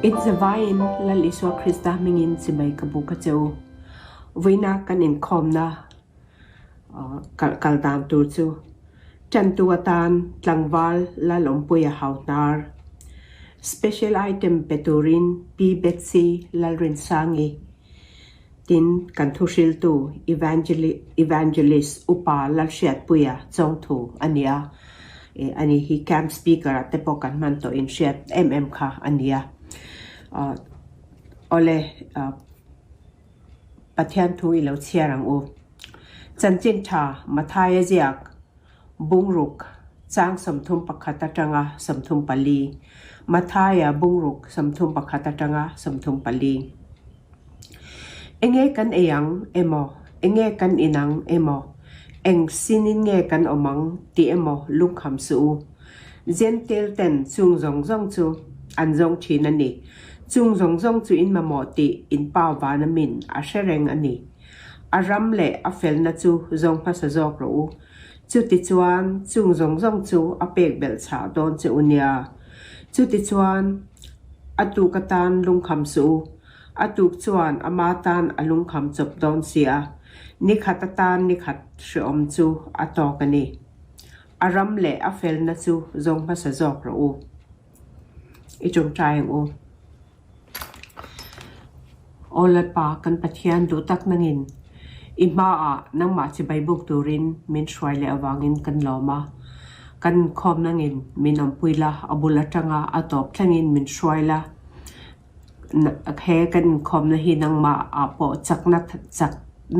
It's a vine la liswa Krista mingin si may kabuka teo. Vina kan in kom na kaldam tu chu. Chan tuatan tlangwal la lompuya hautnar. Special item peturin pi Betsy la rinsangi. Tin kan thusil tu evangelist upa la shiat puya chong thu ania. Ani hi camp speaker at tepokan manto in shiat ka ania. Ole pathian thu ilo chiarang u chanchin tha mathaya jiak bungruk chang samthum pakhata tanga samthum pali mathaya bungruk samthum pakhata tanga samthum pali enge kan eyang emo enge kan inang emo eng sinin nge kan omang ti emo lukham su zentel ten chung zong zong chu anjong thinani chung zong zong chu in mamoti in paw vanamin a shereng ani aram le a fel na chu zong phasa jok ro chu ti chuan chung zong zong chu a pek bel cha don che unia chu ti chuan atu katan lungkham su atuk chuan amatan alungkham chop don sia nikhatatan nikhat shom chu atokani aram le a fel na chu zong phasa jok ro I chung trying u Ola pa kan pathian du tak nangin ima a nang ma chi baibuk turin min shwai le awangin kan loma kan khom nangin min ampuila abula tanga atop thlangin min shwaila he kan khom na hi nang ma a po chak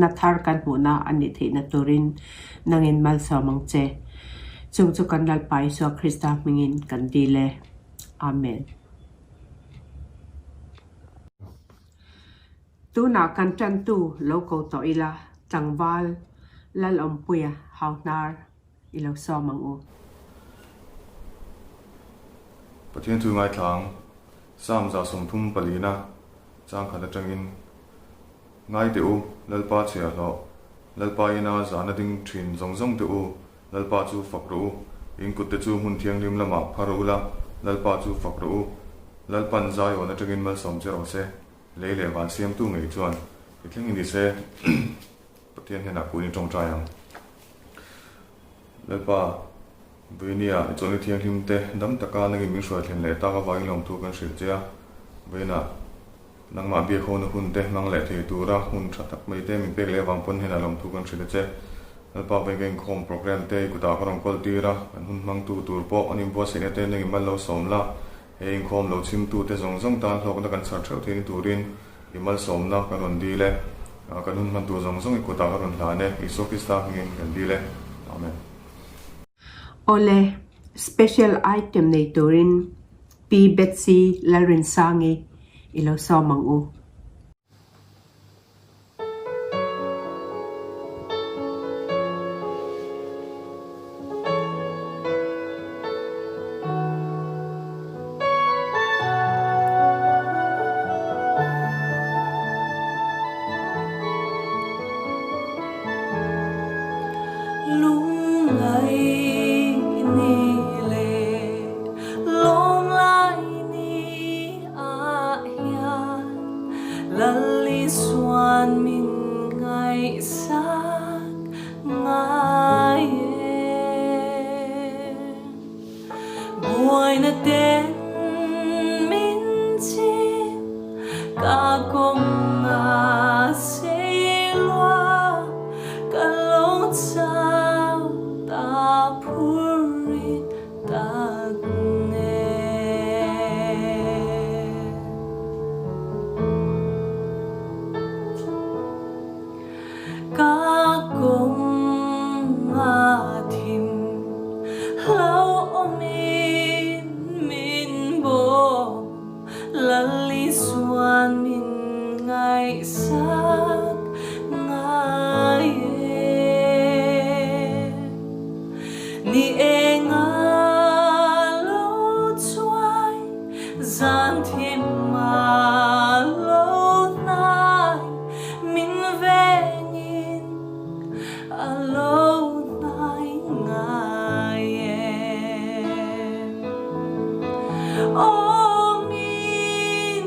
na thar kan huna ani the na turin nangin mal samang che chung chu kan lal pai so Krista mingin kan dile amen tu na kan chan tu loco to ila tangwal lal ompuya hautnar ilo so mang u pathian tu ngai thang sam za som thum palina chang khada tangin ngai te u lalpa chea lo lalpa ina zana ding thin zong zong te u lalpa chu fakru in kut te chu mun thiang lim lama pharula lalpa chu fakru lalpan zai ona tangin mal som che ro se leile van siam tu ngai chuanithling ni se pathian hena kuin tong tryang lalpa Venia choni thiang him te dam taka nang mi shwa thlen le ta ka wai lom thu kan shil chia vena nang ma bia khon hun te nang le the tura hun tha tak mai te mi pek le wang pon hena lom thu kan shil che pa ve gen khom program te ku ta karong kol tira an hun mang tu tur po ani bo se ne te nang mal lo som la he in khom lo chim tu te zong zong tan thok na kan char thau the turin imal som na kan on di le kan hun man tu zong zong ku ta karon la ne iso kista ngin kan di le amen Ole special item nei turin pi Betsy la rinsangi ilo so mang u Oh, min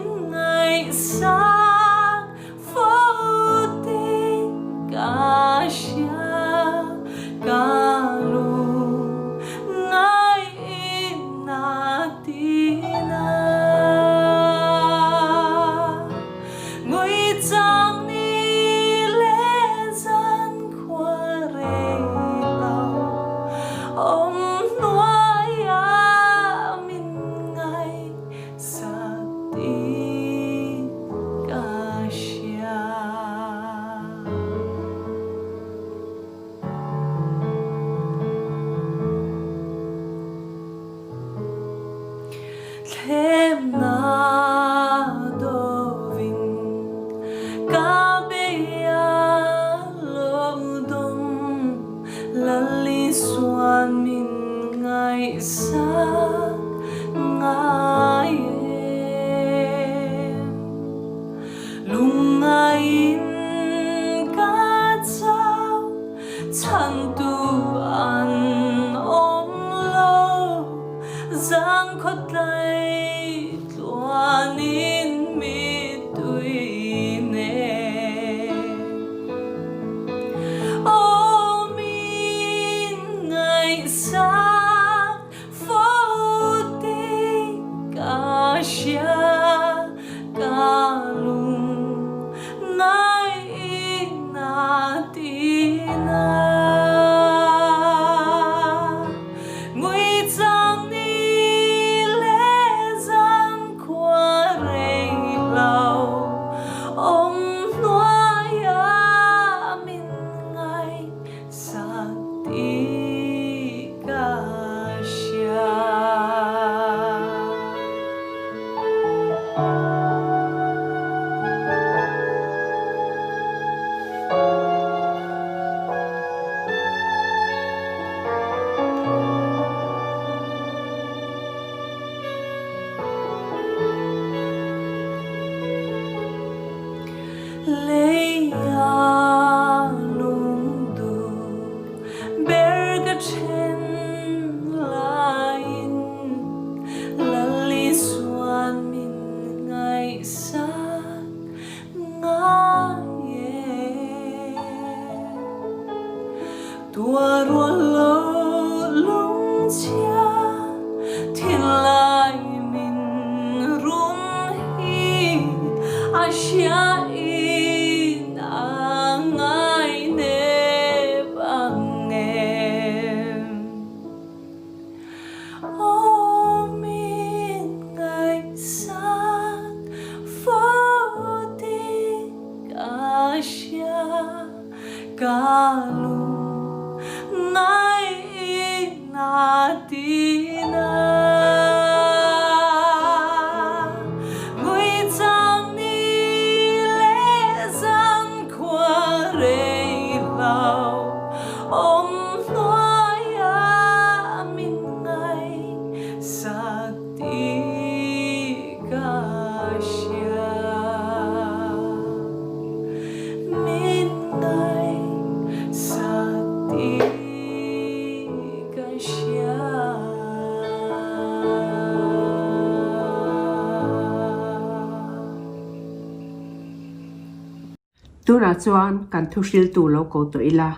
Tuna chuan kan thusil tu lo ko to ila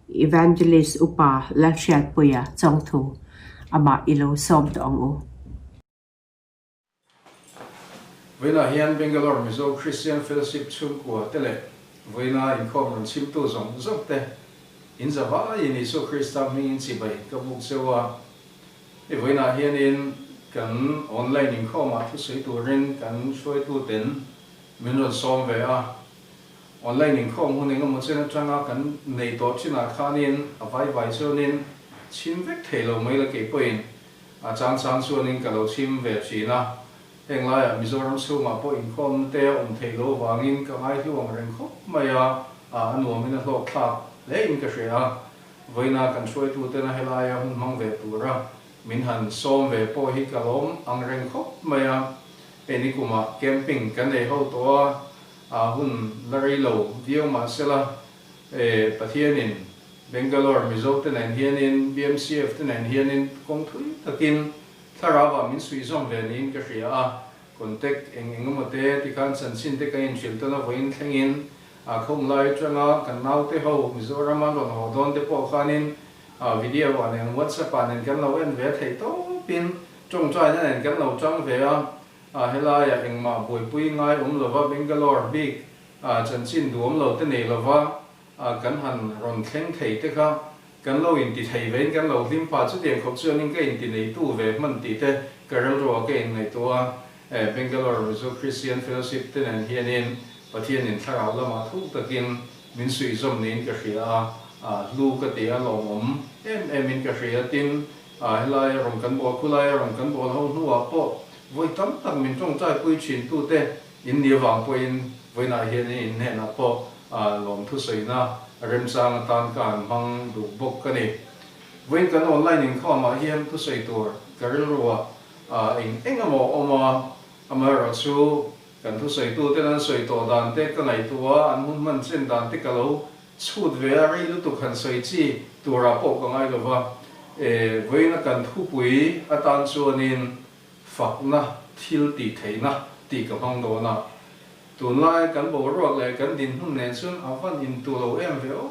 evangelist upa lalshat puya chongthu ama ilo som to angu Vina hian Bangalore Mizo Christian Fellowship chung ko tele Vina in common chim tu zong zong te in zawa in Isu Christa min chi bai ka muk sewa e Vina hian in kan online in khoma thu sei tu ren kan shoi tu ten min ron som ve a online in khom hun ngam chen atanga kan nei to china khanin avai vai chonin chim vek thelo mai la ke poin a chang chang chuanin ka lo chim ve china heng lai Mizoram suma po in khom te thelo wangin ka mai hiwang ren khop maya anuam in lo thak le in ka shea voina kan shoi tu te na helaya hun mang ve tura min han som ve po hi ka lom ang ren khop maya penikuma camping kan nei ho to hun lari lo viau ma sela pathianin Bangalore Mizo ten and hianin BMCF ten and hianin kong thui takin tharawa min sui zong ve nin ka hria contact engengmote ti kan san sin te kain chil to na voin thlengin khom lai tanga kan nau te ho Mizoram an ron ho don te po khanin video an WhatsApp an kan lo en ve thei to pin trong chai na kan lo chang ve helaya engma boi pui ngai lova Bangalore big chan chin duam lo te nei lova kan han ron thleng thei te kha kan lo in ti thei vein kan lo lim pa chu tiang khop chuan in ke in ti nei tu ve man ti te ka rel ro ke in nei to Bangalore Resort Christian Fellowship ten and hianin pathian in thlarau lama thu takin min sui zom nin ka hria lu ka te a lom min ka hria tin helai rom kan bol khulai rom kan bol ho nuwa po voi tam tak min tong chai pui chin tu te in ni wang po in voina hianin in he na po lom thu sei na rem sang tan kan mang du bok ka ni voin kan online in khama hian thu sei tur karil ruwa in engamo oma amara chu kan thu sei tu te nan sei to dan te ka ngai tua an mun man chen dan te ka lo chut ve ri lu tu khan sei chi tura po ka ngai lo wa voina kan thu pui atan chuanin fakna thil ti theina ti ka hang do na tun lai kan bo ro le kan din hun ne chun awan in tu lo em ve o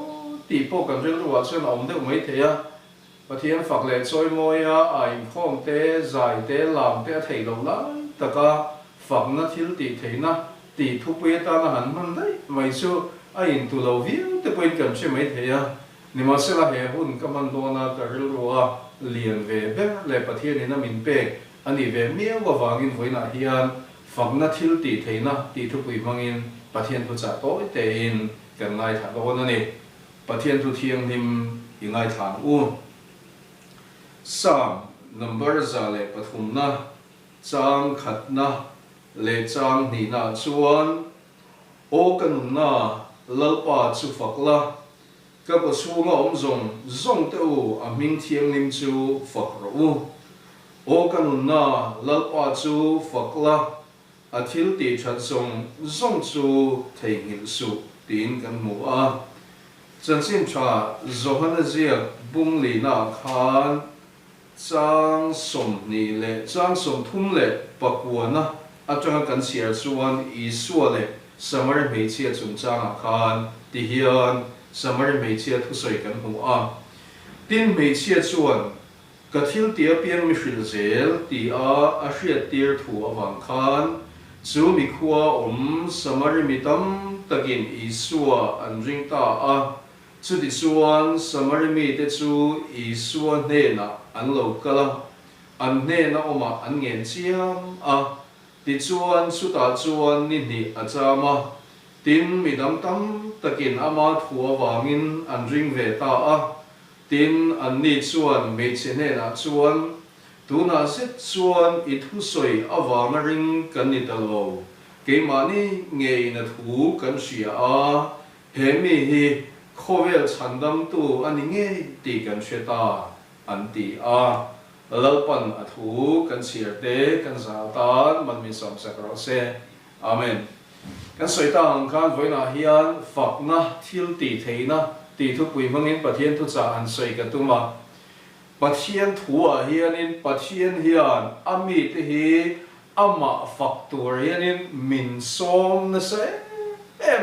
ti po kan rel ruwa chun om de mai theya pathian fak le choi moya ai khom te zai te lam te thei lo la taka fakna thil ti theina ti thu pui ta na han man dai mai chu ai in tu lo viu te point kan che mai theya ni ma se la he hun ka man do na ka rel ruwa lian ve be le pathian in min pe ani ve mia wa wangin voina hian fakna thil ti theina ti thu pui mangin pathian thu cha toi te in kan ngai tha do na ni pathian thu thiang nim ingai than u Psalm number zale pathumna chang khatna le chang ni na chuan o kanuna lalpa chu fakla ka pa sunga omzong zong te u a ming thiang nim chu fakro o kanuna lalpa chu fakla a thil ti that zong zong chu thei ngil su tin kan mu a chan sin cha zohana zia bung li na khan chang som ni le chang som thum le pakwana atanga kan siar chuan isua le samar mei chia chung chang khan ti hian samar mei chia thu soi kan hu a tin mei chia chuan ka thil tia pian mi hril zel ti a hriat tir thu awang khan chu mi khuwa samar mi tam takin isua an ring ta a chu ti chuan samar mi te chu isua ne na an lo kala an ne na oma an ngen chiam a ti chuan chu ta chuan ni ni a chama tin mi dam tam takin ama thua wangin an ring ve ta a tin an ni chuan me che ne na chuan tuna set chuan I thu soi awang ring kan ni ta lo ke ma ni nge na thu kan sia a he mi hi khovel chandam tu ani nge ti kan sheta an ti a lalpan a thu kan siar te kan za tan man min som sakro se amen kan soi ta ang khan voina hian fakna thil ti theina ti thu pui mangin pathian thu cha an soi ka tuma pathian thu a hian in pathian hian ami te hi ama faktur hian in min som na se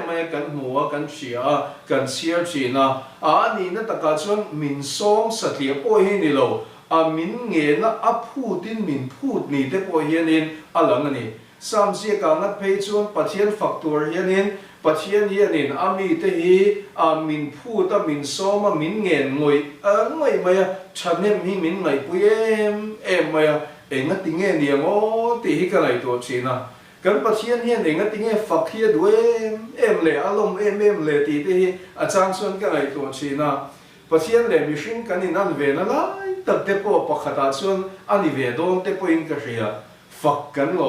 mai kan mua kan chia kan siar china ani na taka chuan min som satlia po hi ni lo a min nge na a phutin min phut ni te po hianin alang ani samsia ka ngat phei chuan pathian faktur hianin pathian hianin ami te hi a min phut a min som a min ngen ngoi ngoi mai chanem hi min ngai em mai enga tinge niango ti hi ka lai to china kan pathian hian enga tinge fakhia du em le alom em le ti te hi a chang chuan ka ngai to china pathian le mihring kan in an ve na lai tak te po pakhata chuan ani ve don te po in ka hria fak kan lo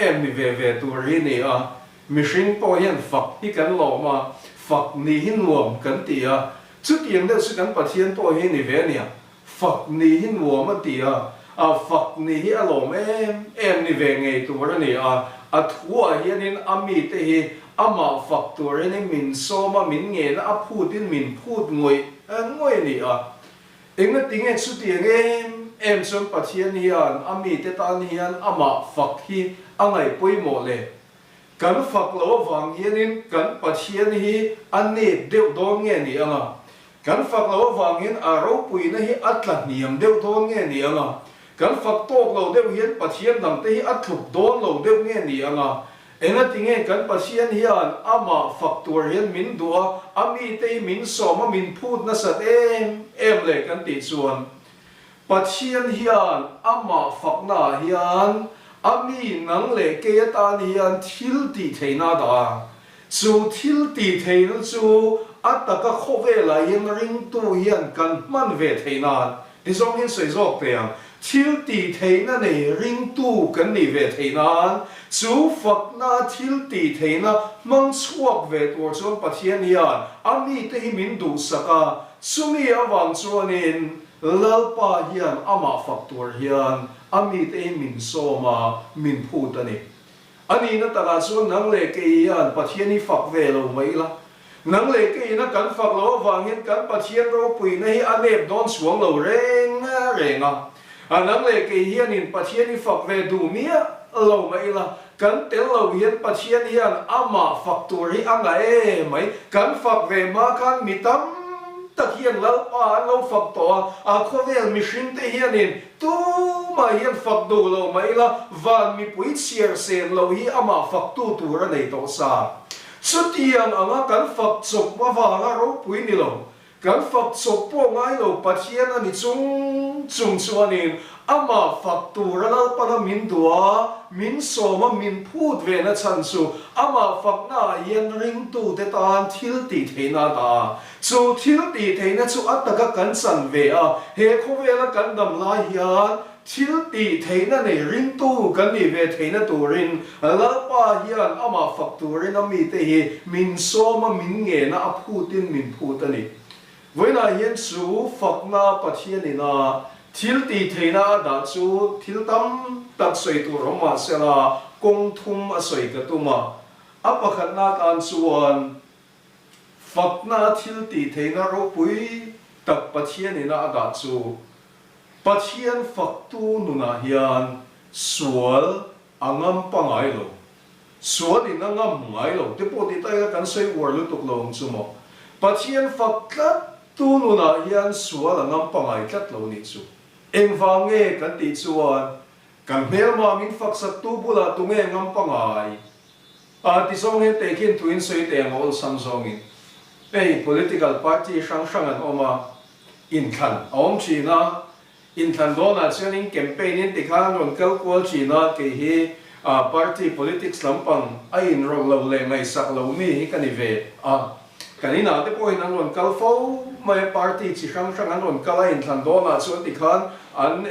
em ni ve tur hi ni a mihring po hian fak hi kan lo ma fak ni hin nuam kan ti a chu tiang de su kan pathian po hi ni ve nia fak ni hin nuam a ti a fak ni hi alom em ni ve ngei tur ani a thua hianin ami te hi ama fak tur ni min soma min nge na a phutin min phut ngoi ni a enga tinge chu tiang em chon pathian hian ami te tan hian ama fak hi angai poimo le kan fak lo wang hianin kan pathian hi ani deuh don nge ni anga kan fak lo wangin a ro pui na hi atla niam deuh don nge ni anga kan fak tok lo deuh hian pathian dang te hi athup don lo deuh nge ni anga enga tinge kan pathian hian ama fak tur hian min dua ami te min soma min phut na sat em le kan ti chuan pathian hian ama fakna hian ami nang le ke ta ni an thil ti theina da chu thil ti theina chu ataka khove la yin ring tu hian kan man ve theina ti zong hin soi zok peang thil ti theina nei ring tu kan ni ve theina chu fak na thil ti theina mang chuak ve tur chuan pathian hian ami te hi min du saka sumi awang chuanin lalpa hian ama faktur hian ami te min soma min phutani ani na taka chuan nang le ke hian pathian hi fak ve lo mai la nang le ke na kan fak lo awangin kan pathian ro pui na hi anep don suang lo renga nang le ke hian in pathian hi fak ve du mia lo mai la kan tel lo hian pathian hian ama faktur hi anga mai kan fak ve ma kan mitam tak hian lalpa lo fak to khovel mihring te hian in tu ma hian fak do lo mai la van mi pui chiar sen lo hi ama fak tu tur nei to sa chutiang anga kan fak chok ma wanga ro pui ni lo kan fak chok po ngai lo pathian ani chung chuanin ama fak tur lalpa na min dua min soma min phut ve na chan chu ama fak na hian ring tu te tan thil ti theina ta chu thil ti theina chu ataka kan san ve a he khovela kan dam lai hian thil ti theina nei ring tu kan ni ve theina turin lalpa hian ama fak turin ami te hi min soma min nge na a phutin min phutani voina hian chu fak na pathian ina thil ti theina da chu thil tam tak soi tu roma sela kong thum a soi ka tuma apakhat na kan chuan fakna thil ti theina ro pui tak pathian ina ada chu pathian faktu nuna hian sual angam pangai lo sual in angam ngai lo te po ti tai kan soi war lu tuk lo chu mo pathian faklat tu nuna hian sual angam pangai tlat lo ni chu engwange kan ti chuan kan mel ma min fak sak tu bula tu nge ngam pangai ti song he te kin tuin soi te ngol sam song in ei political party sang an oma in khan om china in khan dona chuanin campaign in tikhan ron kal kwal china ke hi party politics lampang a in ro lo le ngai sak lo mi hi kani ve kanina te po in an ron kal fo mai party chi sang an ron kala in khan dona chuan tikhan an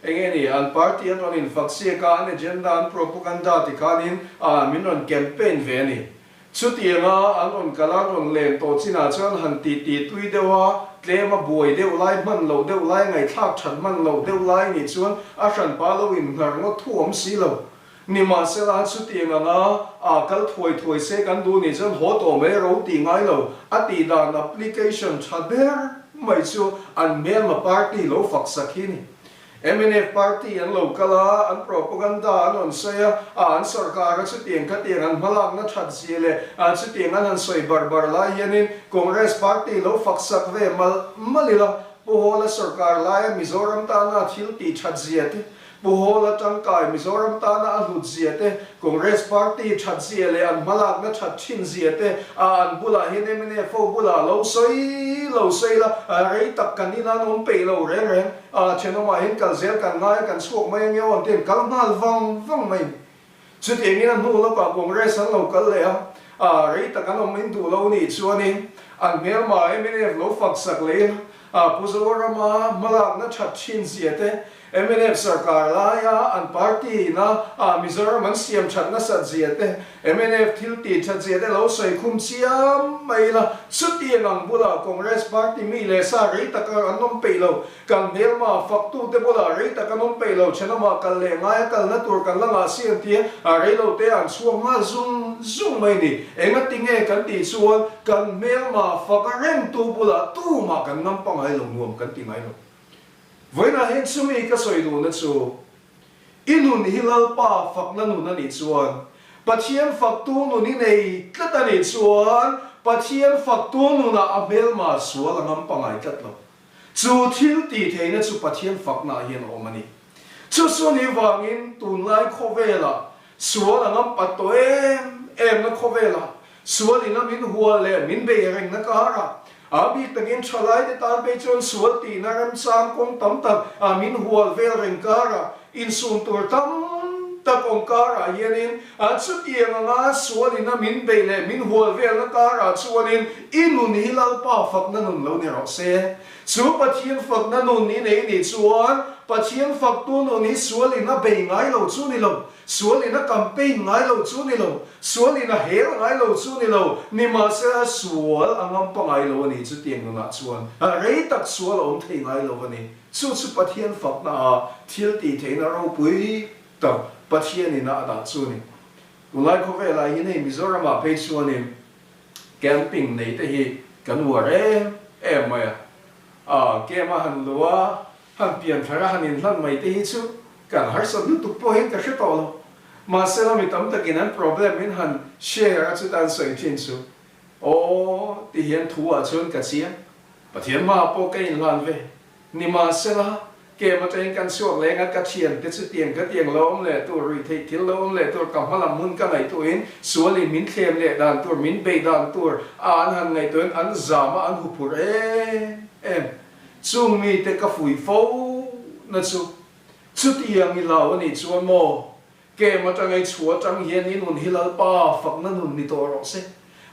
engeni an party an ron in faksia ka an agenda an propaganda tikhanin min ron campaign ve ni chutianga an ron kala ron len to china chuan han ti tui dewa tlema buai deuh lai man lo deuh lai ngai thak that man lo deuh lai ni chuan a hran pa lo in ngar ngo thuam si lo ni ma sela chutianga nga kal thoi se kan du ni chuan ho to me ro ti ngai lo ati dan application thaber mai chu an mel ma party lo fak sakhini MNF party an local an propaganda an on saya an sarkar chu tiang ka tiang an malang na that siele chu tiang an soi barbar la yanin congress party lo faksak ve malila pohola sarkar la mizoram ta na thil ti that ziate pohola tangkai mizoram ta na alut ziate congress party that siele an malang na that thin ziate an bula hin MNF bula lo soi la rei tak kanina nom pe lo reng cheno ma hin kal zel kan ngai kan suak mai nge on ten kal ngal vang mai chu ti ngin an nu lo ka congress an lo kal le rei tak an om min du lo ni chuanin an mel ma MNF lo fak sak le puzorama malak na that chin ziate MNF sarkar la ya an party na Mizoram an siam chat na sat ziate MNF thil ti chat ziate lo soi khum chiam mai la chuti ngang bula congress party mi le sa rei tak an nom pe lo kan mel ma fak tu te bula rei tak an nom pe lo chena ma kal le ngai kal na tur kan la nga siam ti rei lo te an suang ma zum mai ni enga tinge kan ti chuan kan mel ma fak rem tu bula tu ma kan nam pangai lo nuam kan ti ngai lo voina hen sumi ka soi du na chu inun hilal pa fak na nu na ni chuan pathian fak tu nu ni nei tlata ni chuan pathian fak tu nu na abel ma sual angam pangai tatlo chu thil ti theina chu pathian fak na hian omani chu suni wangin tun lai khovela sual angam patoem na khovela sual ina min hual le min be reng na kahara abi tagin chalai de tan pe chon sual ti na ram sam kong tam tak min hual vel reng kara in sun tur tam ta kong kara hianin chu tiang anga sualina min beile min hual vel na kara chuanin inun hilal pa fak na nun lo ni ro se chu pathian fak na nun ni nei ni chuan pathian fak tu nun ni sualina be ngai lo chu ni lo sualina campaign ngai lo chu ni lo sualina hel ngai lo chu ni lo ni ma se sual angam pa ngai lo ni chu tiang na chuan rei tak sual om thei ngai lo ni chu pathian fak na thil ti theina ro pui ta pathian ni na da chu ni ulai ko ve la hi nei Mizoram a pe chuanin camping nei te hi kan war em mai ke ma han lua han pian thara hanin hlan mai te hi chu kan har so tu po hin ka hre to lo ma se la mi tam takin an problem in han share chu tan soi chin chu o ti hian thu a chun ka chia pathian ma po ke in lan ve ni ma se la ke ma train kan suak le nga ka thian te chu tiang lom le tu ri thei thil lom le tu kam hala mun ka ngai tu in suali min thlem le dan tur min be dan tur an han ngai tu an zama an hu pur em chung mi te ka fui fo na chu tiang i lao ni chuan mo ke ma tangai chua tang hian in nun hilal pa fak na nun ni to ro se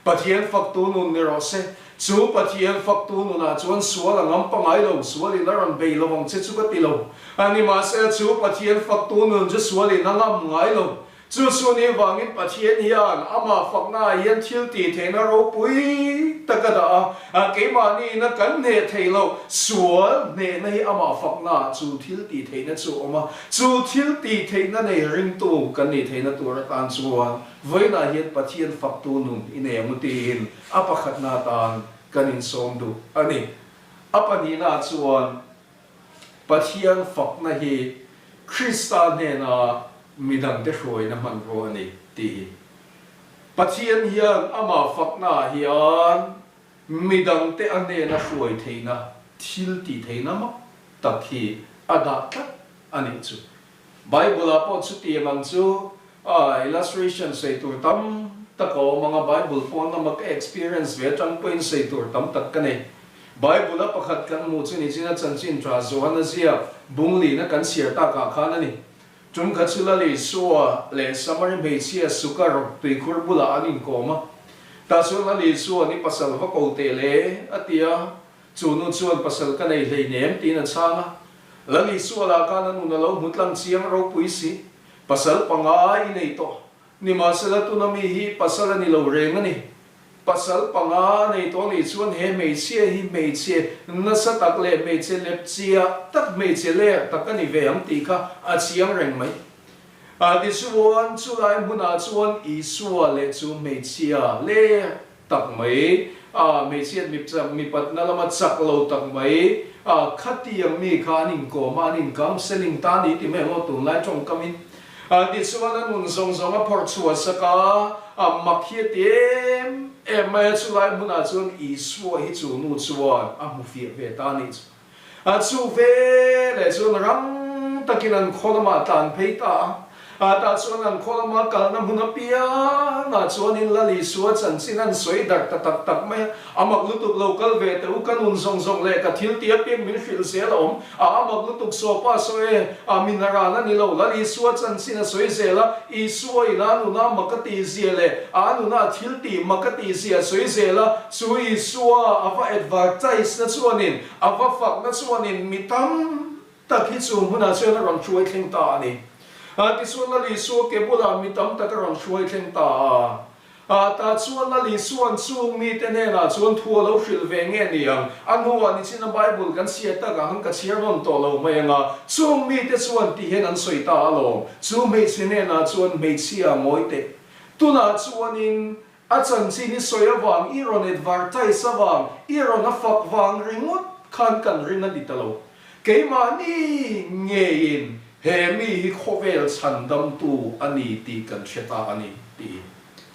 pathian fak tu nun ni ro se chu pathian fak tu nun a chuan sual angam pangai lo sual in ran be lo wang che chu ka ti lo ani ma se chu pathian fak tu nun chu sual in angam ngai lo chu ni wangin pathian hian ama fak na hian thil ti theina ro pui takada ke ma ni na kan ne thei lo sual ne nei ama fak na chu thil ti theina chu oma chu thil ti theina nei ring tu kan ni theina tu ra tan chuan voina hian pathian fak tu nun ine mutin apakhat na tan kanin som du ani apani na chuan pathian fak na hi Christa ne na midang te hroi na man ro ani ti pathian hian ama fak na hian midang te ane na hroi theina thil ti theina ma takhi ada tak ani chu Bible a po chu ti mang chu illustration sei tur tam tako mga Bible po na mag experience ve tang point sei tur tam tak ka nei Bible a pakhat kan mu chu ni china chanchin tra Johanna zia bungli na kan siar ta ka khan ani chung khachula le suwa le samari be chia sukar tui khur bula anin koma ta sun la le suwa ni pasal va ko te le atia chunu chuan pasal ka nei hlei nem tin a changa la le suwa la ka na nu na lo mutlang chiang ro pui si pasal pangai nei to ni ma sala tu na mi hi pasal ani lo reng ani pasal panga nei to ni chuan he mei chia hi mei chia na sa tak le mei che lep chia tak mei che le tak ani ve ang ti kha a chiang reng mai ti chuan chu lai huna chuan I suwa le chu mei chia le tak mai mei chia mi pat na lama chak lo tak mai khati ang mi kha ning ko ma ning kam seling ta ni ti me ngo tu lai chong kamin ti chuan an mun zong zong a phor chua saka makhia tem mai chu lai huna chuan I suwa hi chu nu chuan a mu fi ve ta ni chu ve le chuan rang takin an kholama tan phei ta ta chuan an kholama kal na huna pia na chuan in lali suwa chan sin an soi dar ta tak mai amak lutuk local ve te u kan un zong zong le ka thil tia pim min fil se lom amak lutuk so pa soe minara na ni lo lali suwa chan sin a soi se la I suwa ina nu na makati sia le anu na thil ti makati sia soi se la su I suwa ava advertise na chuan in ava fak na chuan in mitam takhi chu huna chuan ron chuai thleng ta ani ti chuan la li su ke bula mi tam tak ron hruai thleng ta ta chuan la li suan chung mi te ne na chuan thua lo hril ve nge ni ang an huwa ni china Bible kan sia ta ga hang ka chiar ron to lo mai anga chung mi te chuan ti hen an soi ta lo chu me chine na chuan me chia moi te tu na chuan in a chan chi ni soya wang I ron advertise awang I ron a fak wang ringot khan kan rin na ditalo keima ni nge in he mi hi khovel chandam tu ani ti kan theta ani ti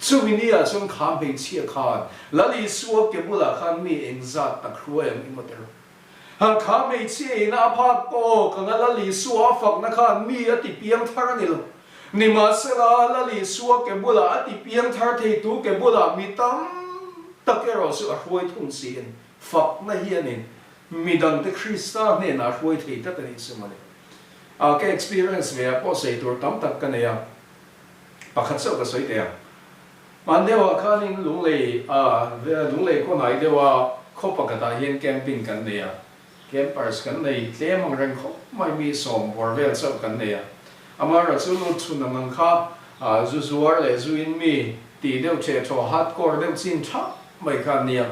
chuminia chung kham be chia khan lali suwa ke bula khan mi engzat ta khruem imoter kham be chia ina pha ko kanga lali suwa fak na khan mi ati piang thar ani lo ni ma sela lali suwa ke bula ati piang thar thei tu ke bula mi tam takero su a hruai thung sin fak na hianin midang te Krista ne na hruai thei ta tani semane ke experience me po sei tur tam tak ka ne ya pakhat so ka soi te man dewa khanin lunglei ko nai dewa kho pakata hian camping kan nei campers kan nei tlemang reng kho mai mi som borvel so kan nei amara chu lu chuna mang kha zu zuar le zu in mi ti deu che tho hardcore deu chin tha mai kha nia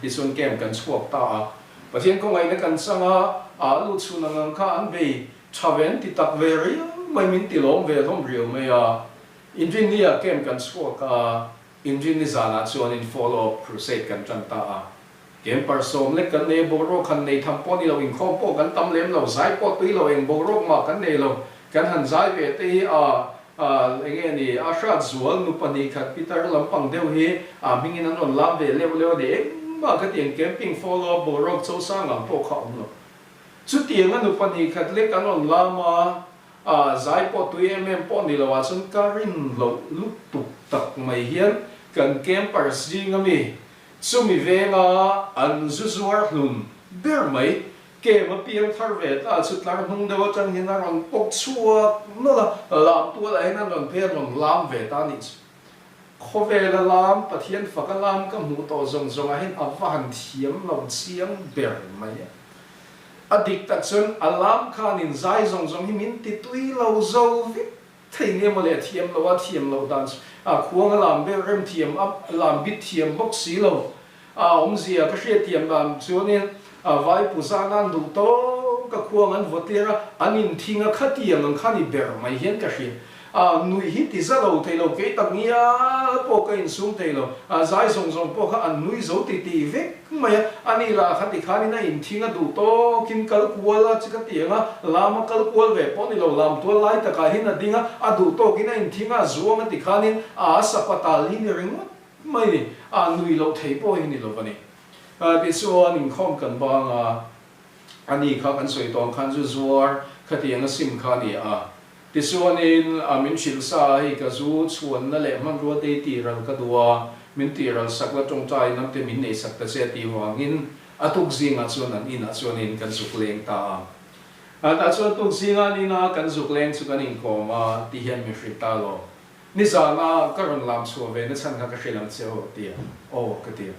isun kem kan chuak ta pathian ko ngai na kan sanga lu chuna mang kha an be chaven ti tak ve ri mai min ti lom ve thom riu mai engineer kem kan chuak engineer zana chuan in follow crusade kan chan ta kem par som le kan ne boro khan nei tham po ni lo in kho po kan tam lem lo zai po tui lo eng boro ma kan nei lo kan han zai ve te enge ni asha zual nu pani khat peter lampang deu hi mingin an on lam ve le de ma ka tiang camping follow boro cho sang ang po kha om lo chu tiang an nu pani khat le kan on lama zai po tui po ni lo wa chun karin lo lup tuk tak mai hian kan campers ji ngami sumi venga an zuzuar hlum ber mai ke ma piang thar ve ta chutlar hung dewa chang hin ron pok chua no la lam tu la hin ron phe ron lam ve ta ni kho ve la lam pathian fakalam ka mu to zong zong a hin awan thiam lo chiang ber mai adik tak chun alam khan in zai zong zong hi min ti tui lo zo vi thei ne mo le thiam lo dan khuang lam be rem thiam up lam bit thiam bok si lo om zia ka hre thiam lam chuanin vai pusanan du to ka khuang an votera anin thinga khatiang ang khani ber mai hian ka hri nui hi ti za lo thei lo ke tak nia po ka in sum thei lo zai zong zong po kha an nui zo ti ti vek mai ani la khati khani na in thinga du to kin kal kuala chika tianga lama kal kual ve po ni lo lam to lai ta ka hin adinga adu to kina in thinga zuang ti khanin sapatal hi ni ring mai ni nui lo thei po hi ni lo bani ti so ning khom kan bang ani kha kan soi tong khan zu zuar khatianga sim khani ti so nin min chil sa hi ka zu chuan na le man ro te ti ral ka duwa min ti ral sakla tong chai nam te min nei sak ta se ti wangin atuk zinga chuan an ina chuan in kan zukleng ta ta chuan tuk zinga ni na kan zukleng chu kan in ko ma ti hian mi hrita lo ni za na karon lam chu ve na chan ka hrelam cheo ti ka ti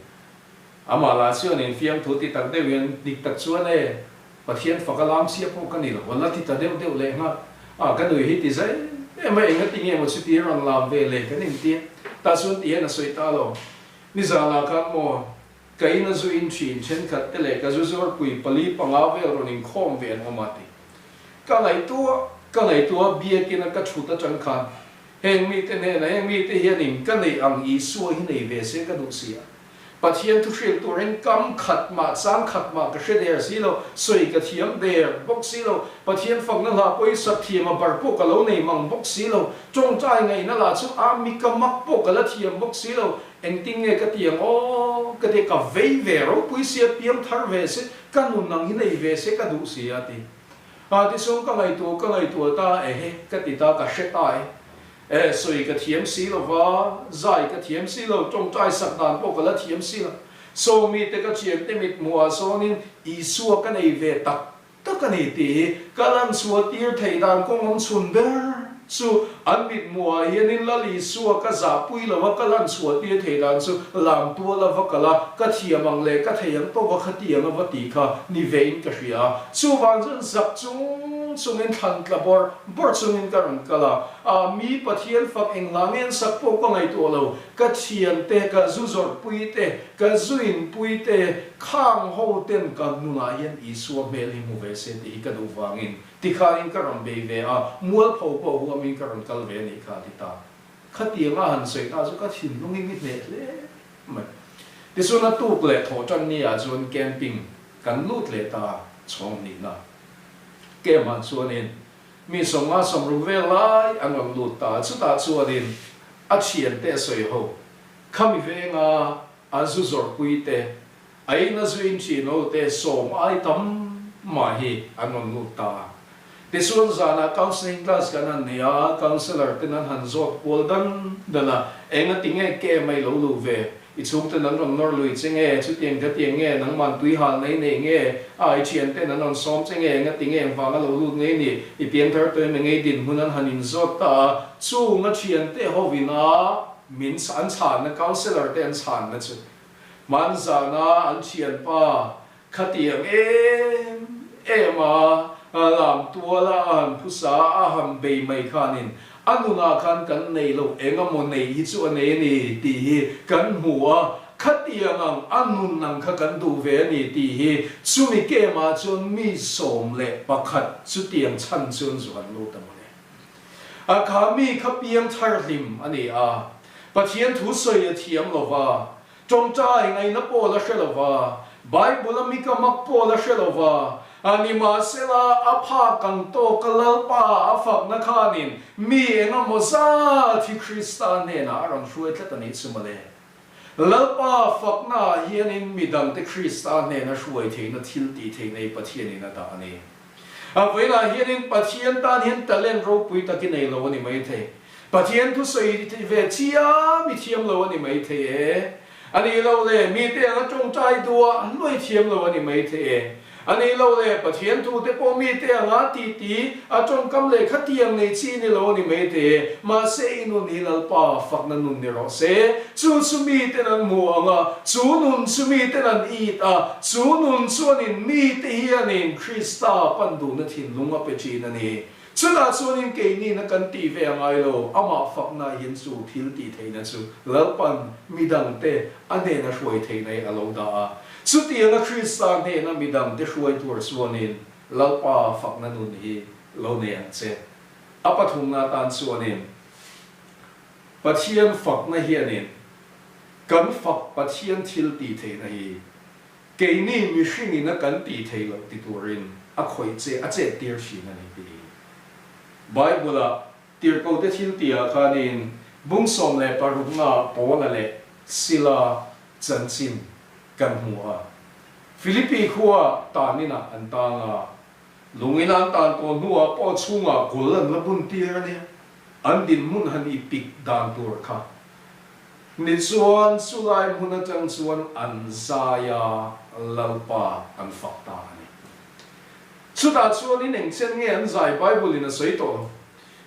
ama la chuan in fiam thu ti tak de wen dik tak chuan e pathian fakalam sia po kan ni lo wala ti ta deu le nga cái người hít thì dễ em ấy nghe tiếng một chút tiếng rằng làm về lệ cái niềm tin ta xuống tiếng là soi ta rồi bây giờ là các mò cái nó du in chuyển trên khát cái lệ cái du du quỷ pali bằng áo về rồi nên khom về nó mà thì cái này tua bia kia nó cái chủ ta chẳng khăn hàng mi tên này hàng mi tên hiện niệm cái này ăn ý xuôi cái này về sẽ cái đồ gì pathian thu shil turin kam khat ma sang khat ma ka sheder silo soi ka thiam der box silo pathian phang na la poi sat thiam a bar po ka lo nei mang box silo chong chai ngai na la chu a mi ka mak po ka la thiam box silo eng ting nge ka tiang o ka te ka vei ve ro pui sia piam thar ve se ka nun nang hi nei ve se ka du sia ti ti song ka ngai tu ta ka ti ta ka shetai soi ka thiam silo wa zai ka thiam silo chong chai sak dan po ka la thiam silo so mi te ka chiam te mit mua so nin I suwa ka nei ve tak ta ka nei ti ka lan suwa tir thei dan kong on sun ber su an mit mua hianin la li suwa ka za pui lo wa ka lan suwa tir thei dan su lam tu la wa ka la ka thiam ang le ka theiang to wa khatiang wa ti kha ni vein ka hria su wang zun zak chung sungin than tlabor bor sungin karon kala mi pathian fak eng langen sakpo ko ngai to lo ka thian te ka zuzor pui te ka zuin pui te khang ho ten ka nuna yen isua meli mu ve se ti ka du wangin ti khain karon be ve mual pho po hu min karon kal ve ni kha ti ta khati nga han sei ta zu ka thin lungi mit ne le ma ti so na tu ple tho chan ni a zon camping kan lut le ta chong ni na ke man chuanin mi songa som ru ve lai angam lut ta chu ta chuanin a chian te soi ho khami ve nga a zu zor pui te ai na zuin chi no te som ai tam ma hi angam lut ta te suan zana counseling class kanan nia counselor tenan han zot poldan dana enga tinge ke mai lo lu ve i chung te nan ron nor lui chenge chu tiang te tiang nge nang man tui hal nei nei nge ai chian te nan ron som chenge nga tinge wa nga lo lu nge ni i pian thar te me nge din hunan hanin zot ta chu nga chian te hovina min san chan na counselor te an chan na chu man za na an chian pa khatiang ema làm tua la an pusa aham be mai khanin anuna khan kan nei lo enga mo nei hi chu ane ni ti hi kan hua khatiang anun nang kha kan du ve ni ti hi chu mi ke ma chun mi som le pakhat chu tiang chan chun zuan lo ta mo le a kha mi kha piang thar lim ani a pathian thu soi a thiam lo wa trong chai ngai na po la shelo wa bible mi ka mak po la shelo wa anima sela apha kang to kalal pa afak na khanin mi enga moza thi Christian ne na arang shuai tla tani chumale lalpa fakna hianin midang te Christian ne na shuai theina thil ti theinei pathian ina ta ani avela hianin pathian tan hin talen ro pui ta ki nei lo ni mai the pathian tu soi ti ve chia mi thiam lo ni mai the ani lo le mi te nga chong chai dua loi thiam lo ni mai the anh lâu lệ bắt hiện thu te po mi te anga ti ti a trong kam le khatiang nei chi ni lo ni me te ma se inu ni lal pa fak na nun ni ro se chu su mi te nan mu anga chu nun su mi te nan i ta chu nun chuan in mi te hianin Krista pan du na thin lunga pe chi na ni chuna chuan in ke ni na kan ti ve angai lo ama fak na hin chu thil ti theina chu lal pan mi dang te ane na hruai theinai alo da chu ti na Christian ne na midang te hruai tur suanin lalpa fak na nun hi lo ne an che apathum na tan suanin pathian fak na hianin kan fak pathian thil ti the na hi ke ni mi hring na kan ti the lo ti turin a khoi che a che tir shi na ni ti bible a tir ko te thil ti a khanin bung som le parunga pola le sila chanchin kan hua Philippi khua tanina antanga lungina tan to nuwa po chunga golan labun tir ni andin mun han ipik dan tur kha ni chuan sulai mun atang chuan anzaya lalpa an fakta ni chuta chuan in engchen nge an zai bible in a soito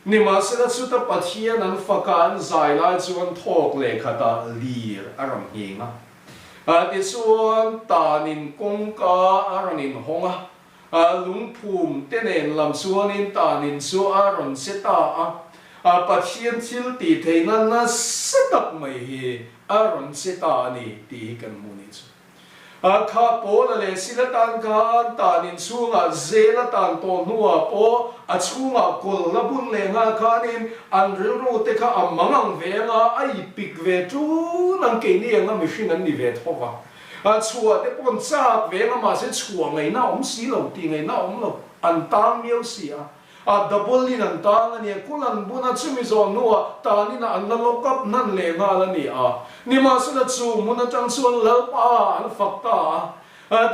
ni ma sela chuta pathian an fakan zai lai chuan thok le khata lir aram hinga ti chuan tanin kongka aranin honga lung phum tenen lam chuanin tanin chu aron seta pathian thil ti theina na setak mai hi aron seta ni ti kan muni chu kha po la le sila tan kan tanin chunga zela tan to nuwa po a chunga kol labun le nga khanin an ru te kha amangang ve nga ai pik ve tu nang ke ni nga machine an ni ve thowa a chua te pon chak ve nga ma se chua ngai na si lo ti ngai na lo an tang miau si a double ni nan tang ani kulan buna chumi zo nuwa ta ni na an lo kap nan le nga la ni ni ma se la chu mun na chang chuan lal pa an fakta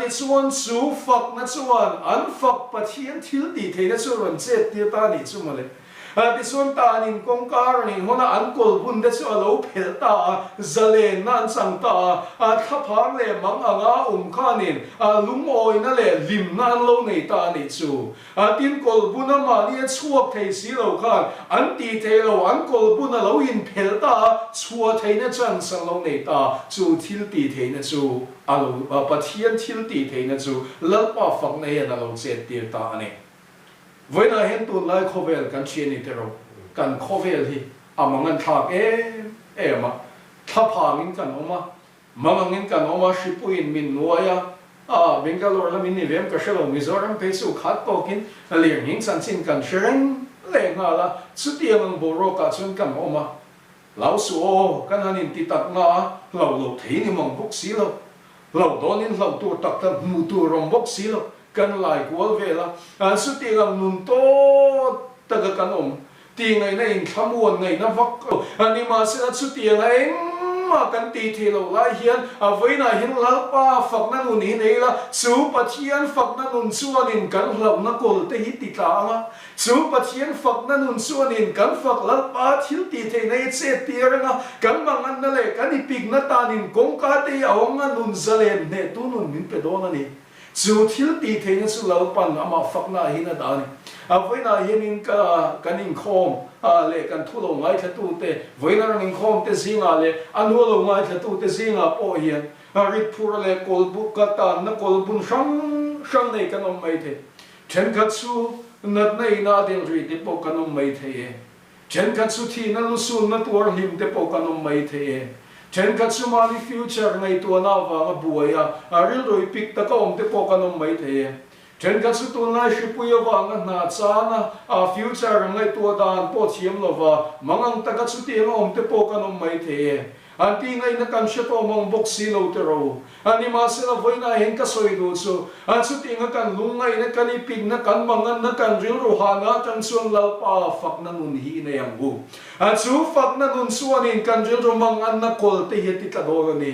ti chuan chu fak na chuan an fak pathian thil ti theina chuan che ti ta ni chu ma le ti chuan ta nin kongkar ni hona an kol bun de chu alo phel ta zale nan sang ta thapang le mang anga khanin lumoi na le lim nan lo nei ta ni chu tin kol bun ma ni chuak thei si lo khan an ti the lo an kol bun lo in phel ta chua theina chan sang lo nei ta chu thil ti theina chu alo pathian thil ti theina chu lalpa fak nei na lo che ti ta ani với na hiện tuần lai khovel kan chien ni tero kan khovel hi amangan thak mà thap hangin kan oma mangangin kan oma shipuin min nuaya Bangalore la min ni vem ka shelo Mizoram pe su khat pokin liang hing san sin kan shereng le nga la chu tiang boro ka chun kan oma lau su o kan hanin ti tak nga lau lo thei ni mong bok si lo lau donin lau tu tak tak mu tu rom bok si lo kan lai kual vela su tiang nun to ta ka kan om ti ngai na in thamuan ngai na vak ani ma se su tiang eng mà kan ti the lo lai hian với na hin lalpa phak na nun hin eila chu pathian phak na nun chuanin kan hlau na kol te hi ti tla anga chu pathian phak na nun chuanin kan phak lalpa thil ti the nei che tiranga kan mangan na le kan ipik na tanin kongka te awanga nun zalen ne tu nun min pe don ani chu thil ti the na chu lalpan ama phak na hin na da ni với na hian in kan in khom le kan thu lo ngai thatu te với na in khom te zinga le anu lo ngai thatu te zinga po hian rit phur le kol bu ka ta na kol bun sang nei kan om mai the chen ka chu nat nei na del ri te po kan om mai the chen ka chu thi na lu su na tur him te po kan om mai the chen ka chu mani future ngai tu na wa nga buaya ril roi pik ta ka om te po kan om mai the chen ka chu tu na shi pu yo wa nga na cha na future ngai tu dan po chiam lo wa mangang ta ka chu ti om te po kan om mai the anti ngai na kan she to mong bok si lo te ro ani ma se na voi na hen ka soi do chu chu ti nga kan lungai na kan iping na kan mangan na kan ril ro ha na kan chuan lau pa fak na nun hi na yang bu chu fak na nun chuanin kan ril ro mangan na kol te hi ti ta do ni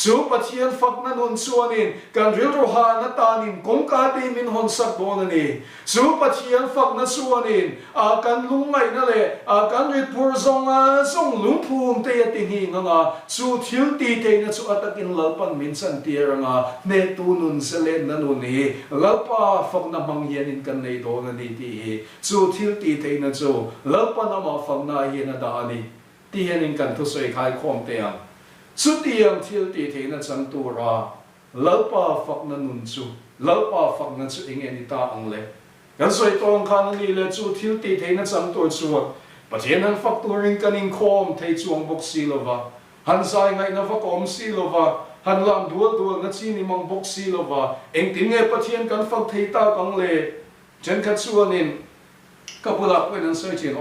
chu pathian fak na nun chuanin kan ril ro ha na tanin kongka te min hon sak do ni chu pathian fak na chuanin kan lungai na le kan rit phur zong lung phum te ti hi nga chu thil ti te na chu atakin lalpan min san tiranga ne tu nun selen na nun hi lalpa fak na manghian in kan nei do na ni ti hi chu thil ti te na chu lalpa na ma fak na hi na da ni ti hian in kan thu soi khai khom te ang chu tiang thil ti te na chang tu ra lalpa fak na nun chu lalpa fak na chu enge ni ta ang le kan soi tong khan ni le chu thil ti te na chang tu chu pathian an fak tu ring kan in khom thei chuang bok si lova han sai ngai na va kom si lova han lam dual na chi ni mong bok si lova eng tin nge pathian kan fak thei ta kang le chen khat chuanin kapula pen an sai chin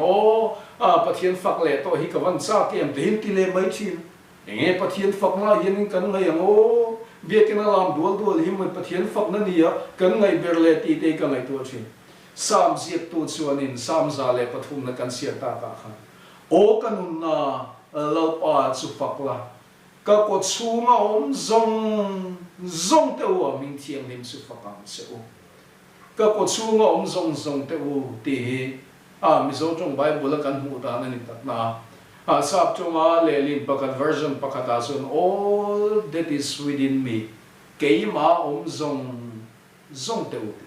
pathian fak le to hi ka wan cha kem te hin ti le mai chin enge pathian fak na yin kan ngai ang bia ken lam dual hi man pathian fak na nia kan ngai ber le ti te ka ngai to chin sam ziet tu chuanin sam za le pathum na kan sia ta ka kha kanun na lalpa chu fakla ka ko chunga om zong te wa ming thiang lim su fakang se o ka ko chunga om zong te o ti mi zo jong bible kan hu ta na ni tak na sap chunga le lin pakat version pakata sun all that is within me keima om zong te o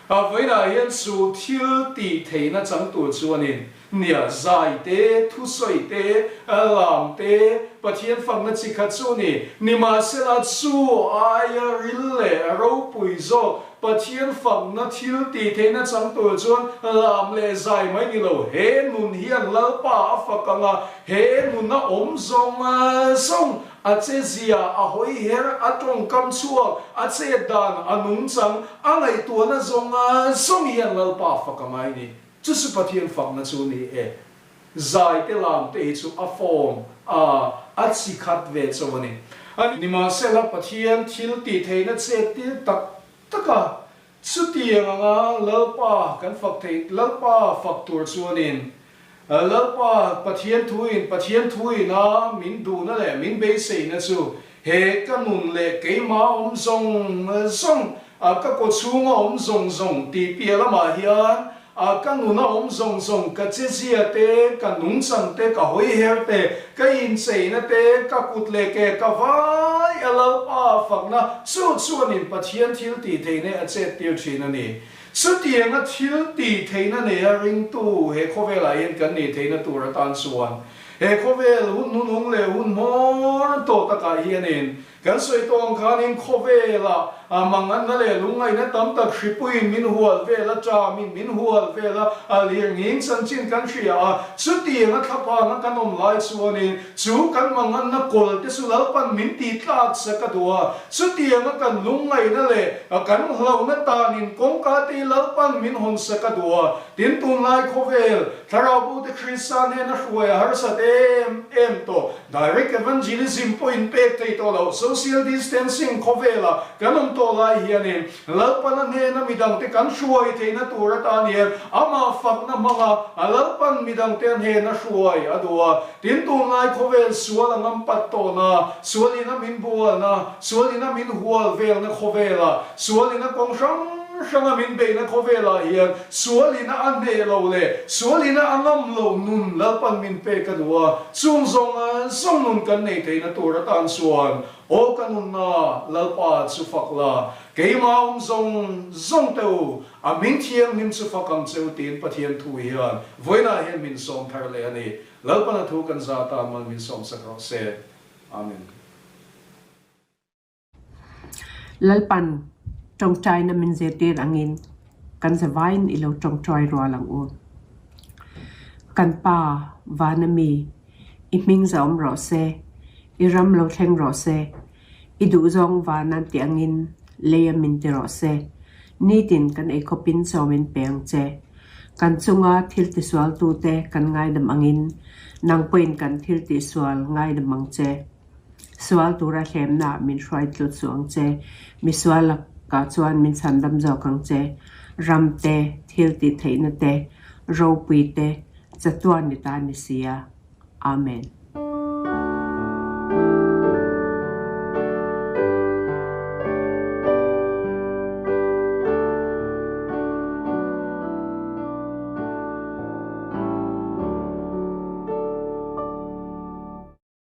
với là hiện sự thiếu tỷ thế na chẳng tuổi chuan in nia dài tế thu soi tế làm tế và thiên phật na chỉ khát chu ni mà sẽ là chu ai ril lệ râu bùi zo và thiên phật na thiếu tỷ thế na chẳng tuổi chuan làm lệ dài mấy ni lo he nun hiền lỡ pa phật kanga he nun na om song chế zia hoi her trong cam chua chế dan anung chang angai tu na song hiền lỡ pa phật kamai ni chu su pathian phak na chu ni zai te lam te chu form chi khat ve chawani ani ma se la pathian thil ti the na che ti taka chu ti anga lalpa kan phak thei lalpa phak tur chuanin lalpa pathian thuin na min du na le min be sei na chu he kanun le keima om song ka ko chunga om zong ti piala ma hian kan nuna om zong ka chizia te ka nung chang te ka hoi her te ka in sei na te ka kut le ke ka vai alo pa fak na chuan in pathian thil ti the ne a che tir thin ani su tiang a thil ti the na ne a ring tu he khovel ai kan ni the na tur tan suan he khovel hun le hun mor to ta ka hianin kan soi tong khanin khovela mangan na le lungai na tam tak hripuin min hual vela cha min hual vela lir ngin san chin kan thria chu ti nga thapa na kanom lai chuanin chu kan mangan na kol te su lalpan min ti tlak sakadua chu ti nga kan lungai na le kan hlo na tanin kongka ti lalpan min hon sakadua tin tun lai khovel tharabu te christian he na hruai har sa em to direct evangelism point pe te to lo so social distancing kovela kanum to lai hianin lalpan ne na midang te kan shuai te na turat anian ama fak na mga lalpan midang te he na shuai adwa tin tu ngai kovel sual ngam patto na sualina min bual na sualina min hual vel na kovela sualina kongshang shanga min be na kovela hian sualina an ne lo le sualina angam lo nun lalpan min pe kadwa sung zong song nun kan nei te na turatan suan o kanun na lalpa su fakla keima zong teu a min thiam nim su fakam cheu tin pathian thu hian voina hian min som thar le ani lalpa na thu kan za ta man min som sakro se amen lalpan trong trai na min zetir angin kan zavain ilo trong trai ro lang u kan pa vanami iming zom ro se iram lo thleng ro se idu zong vanan ti angin leya min ti ro se ni tin kan e khopin zomin peng che kan chunga thil ti swal tu te kan ngai dam angin nang poin kan thil ti swal ngai dam mang che swal tu ra hem na min hrai tlu chuang che mi swal ka chuan min sandam zo kang che ram te thil ti theina te ro pui te chatuan ni ta ni sia amen